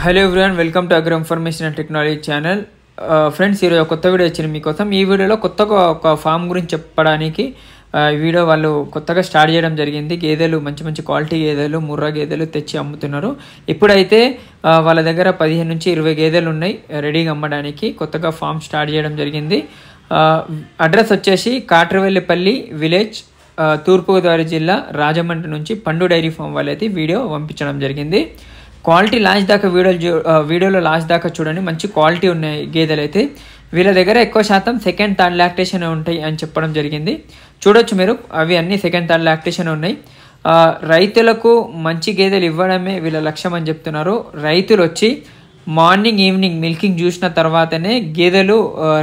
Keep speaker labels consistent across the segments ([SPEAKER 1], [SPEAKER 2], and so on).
[SPEAKER 1] Hello everyone, welcome to agro information and technology channel. Friends, ఈరోజు కొత్త video వచ్చింది మీకోసం. ఈ వీడియోలో కొత్తగా ఒక ఫామ్ గురించి చెప్పడానికి ఈ వీడియో వాళ్ళు కొత్తగా స్టార్ట్ చేయడం జరిగింది. గేదెలు మంచి మంచి క్వాలిటీ గేదెలు, ముర్రా గేదెలు తెచ్చి అమ్ముతున్నారు. ఇప్పుడైతే వాళ్ళ దగ్గర 15 నుంచి 20 గేదెలు ఉన్నాయి రెడీగా అమ్మడానికి. కొత్తగా ఫామ్ స్టార్ట్ చేయడం జరిగింది. అడ్రస్ వచ్చేసి కాట్రవెల్లిపల్లి విలేజ్, తూర్పుగోదావరి జిల్లా, రాజమండ్రి నుంచి పండు డైరీ ఫామ్ వాళ్ళైతే వీడియో పంపించడం జరిగింది. క్వాలిటీ లాస్ట్ దాకా వీడియోలో లాస్ట్ దాకా చూడండి. మంచి క్వాలిటీ ఉన్నాయి గేదెలు అయితే. వీళ్ళ దగ్గర ఎక్కువ శాతం సెకండ్ థర్డ్ లాక్టేషన్ ఉంటాయి అని చెప్పడం జరిగింది. చూడొచ్చు మీరు, అవి అన్నీ సెకండ్ థర్డ్ లాక్టేషన్ ఉన్నాయి. రైతులకు మంచి గేదెలు ఇవ్వడమే వీళ్ళ లక్ష్యం అని చెప్తున్నారు. రైతులు వచ్చి మార్నింగ్ ఈవినింగ్ మిల్కింగ్ చూసిన తర్వాతనే గేదెలు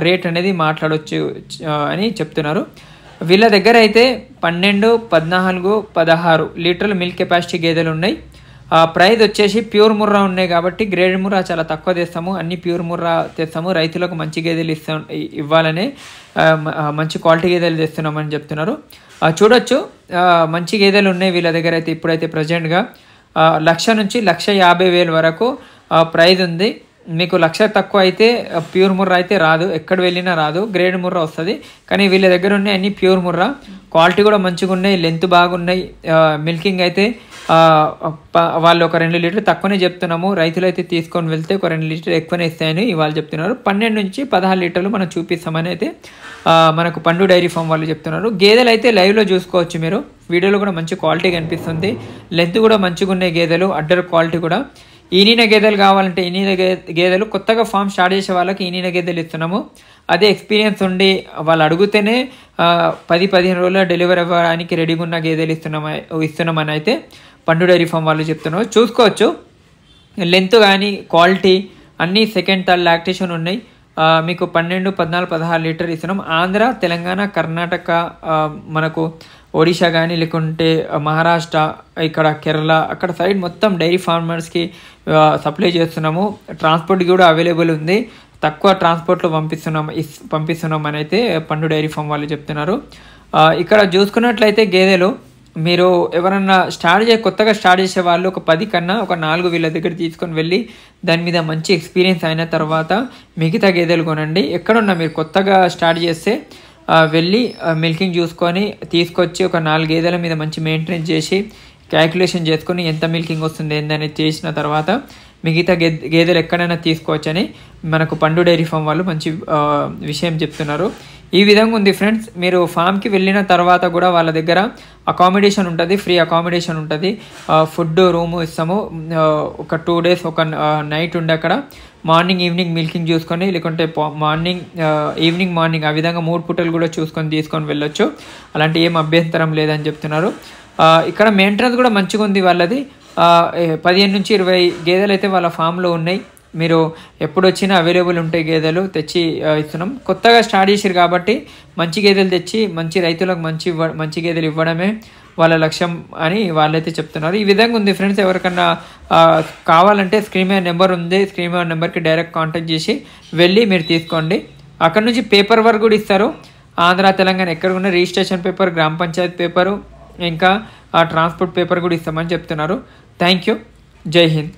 [SPEAKER 1] రేట్ అనేది మాట్లాడవచ్చు అని చెప్తున్నారు. వీళ్ళ దగ్గర అయితే 12, 14, 16 లీటర్ల మిల్క్ కెపాసిటీ గేదెలు ఉన్నాయి. ప్రైస్ వచ్చేసి ప్యూర్ ముర్రా ఉన్నాయి కాబట్టి గ్రేడ్ ముర్రా చాలా తక్కువ తెస్తాము. అన్ని ప్యూర్ ముర్రా తెస్తాము. రైతులకు మంచి గేదెలు ఇవ్వాలనే మంచి క్వాలిటీ గేదెలు తెస్తున్నామని చెప్తున్నారు. చూడొచ్చు, మంచి గేదెలు ఉన్నాయి వీళ్ళ దగ్గర అయితే. ఇప్పుడైతే ప్రజెంట్గా 1,00,000 నుంచి 1,50,000 వరకు ప్రైజ్ ఉంది. మీకు 1,00,000 తక్కువ అయితే ప్యూర్ ముర్రా అయితే రాదు, ఎక్కడ వెళ్ళినా రాదు. గ్రేడ్ ముర్రా వస్తుంది. కానీ వీళ్ళ దగ్గర ఉన్నాయి అన్ని ప్యూర్ ముర్రా. క్వాలిటీ కూడా మంచిగా ఉన్నాయి, లెంత్ బాగున్నాయి. మిల్కింగ్ అయితే వాళ్ళు ఒక 2 లీటర్లు తక్కువనే చెప్తున్నాము. రైతులు అయితే తీసుకొని వెళ్తే ఒక 2 లీటర్లు ఎక్కువనే ఇస్తాయని ఇవాళ చెప్తున్నారు. 12 నుంచి 16 లీటర్లు మనం చూపిస్తామని అయితే మనకు పండు డైరీ ఫామ్ వాళ్ళు చెప్తున్నారు. గేదెలు అయితే లైవ్లో చూసుకోవచ్చు మీరు. వీడియోలో కూడా మంచి క్వాలిటీ కనిపిస్తుంది. లెంత్ కూడా మంచిగా ఉన్నాయి గేదెలు. అడ్డర్ క్వాలిటీ కూడా. ఈనిన గేదెలు కావాలంటే ఈనిన గేదెలు, కొత్తగా ఫామ్ స్టార్ట్ చేసే వాళ్ళకి ఈనిన గేదెలు ఇస్తున్నాము. అదే ఎక్స్పీరియన్స్ ఉండి వాళ్ళు అడిగితేనే 10-15 రోజుల్లో డెలివరీ అవ్వడానికి రెడీగా ఉన్న గేదెలు ఇస్తున్నామని అయితే పండు డైరీ ఫామ్ వాళ్ళు చెప్తున్నారు. చూసుకోవచ్చు, లెంత్ కానీ క్వాలిటీ అన్నీ సెకండ్ థర్డ్ లాక్టేషన్ ఉన్నాయి. మీకు 12, 14, 16 లీటర్ ఇస్తున్నాం. ఆంధ్ర, తెలంగాణ, కర్ణాటక, మనకు ఒడిశా కానీ లేకుంటే మహారాష్ట్ర, ఇక్కడ కేరళ, అక్కడ సైడ్ మొత్తం డైరీ ఫార్మర్స్కి సప్లై చేస్తున్నాము. ట్రాన్స్పోర్ట్ కూడా అవైలబుల్ ఉంది. తక్కువ ట్రాన్స్పోర్ట్లో పంపిస్తున్నామని అయితే పండు డైరీ ఫామ్ వాళ్ళు చెప్తున్నారు. ఇక్కడ చూసుకున్నట్లయితే గేదెలు మీరు ఎవరన్నా కొత్తగా స్టార్ట్ చేసే వాళ్ళు ఒక 10 కన్నా ఒక 4 వీళ్ళ దగ్గర తీసుకొని వెళ్ళి దాని మీద మంచి ఎక్స్పీరియన్స్ అయిన తర్వాత మిగతా గేదెలు కొనండి. ఎక్కడున్నా మీరు కొత్తగా స్టార్ట్ చేస్తే వెళ్ళి మిల్కింగ్ చూసుకొని తీసుకొచ్చి ఒక 4 గేదెల మీద మంచి మెయింటెనెన్స్ చేసి క్యాల్కులేషన్ చేసుకొని ఎంత మిల్కింగ్ వస్తుంది ఏందని చేసిన తర్వాత మిగతా గేదెలు ఎక్కడైనా తీసుకోవచ్చని మనకు పండు డైరీ ఫామ్ వాళ్ళు మంచి విషయం చెప్తున్నారు. ఈ విధంగా ఉంది ఫ్రెండ్స్. మీరు ఫామ్కి వెళ్ళిన తర్వాత కూడా వాళ్ళ దగ్గర అకామిడేషన్ ఉంటుంది, ఫ్రీ అకామిడేషన్ ఉంటుంది. ఫుడ్, రూము ఇస్తాము. ఒక 2 days ఒక నైట్ ఉండి అక్కడ మార్నింగ్ ఈవినింగ్ మిల్కింగ్ చూసుకొని, లేకుంటే ఈవినింగ్ మార్నింగ్ ఆ విధంగా 3 పూటలు కూడా తీసుకొని వెళ్ళొచ్చు. అలాంటి ఏం అభ్యంతరం లేదని చెప్తున్నారు. ఇక్కడ మెయింటెనెన్స్ కూడా మంచిగా ఉంది వాళ్ళది. 15 నుంచి 20 గేదెలు అయితే వాళ్ళ ఫామ్లో ఉన్నాయి. మీరు ఎప్పుడు వచ్చినా అవైలబుల్ ఉంటాయి గేదెలు, తెచ్చి ఇస్తున్నాం. కొత్తగా స్టార్ట్ చేసారు కాబట్టి మంచి గేదెలు తెచ్చి మంచి రైతులకు మంచి గేదెలు ఇవ్వడమే వాళ్ళ లక్ష్యం అని వాళ్ళైతే చెప్తున్నారు. ఈ విధంగా ఉంది ఫ్రెండ్స్. ఎవరికన్నా కావాలంటే స్క్రీన్ మీద నెంబర్ ఉంది. స్క్రీన్ మీద నెంబర్కి డైరెక్ట్ కాంటాక్ట్ చేసి వెళ్ళి మీరు తీసుకోండి. అక్కడ నుంచి పేపర్ వర్క్ కూడా ఇస్తారు. ఆంధ్ర, తెలంగాణ ఎక్కడ ఉన్న రిజిస్ట్రేషన్ పేపర్, గ్రామ పంచాయతీ పేపరు, ఇంకా ట్రాన్స్పోర్ట్ పేపర్ కూడా ఇస్తామని చెప్తున్నారు. Thank you. జై హింద్.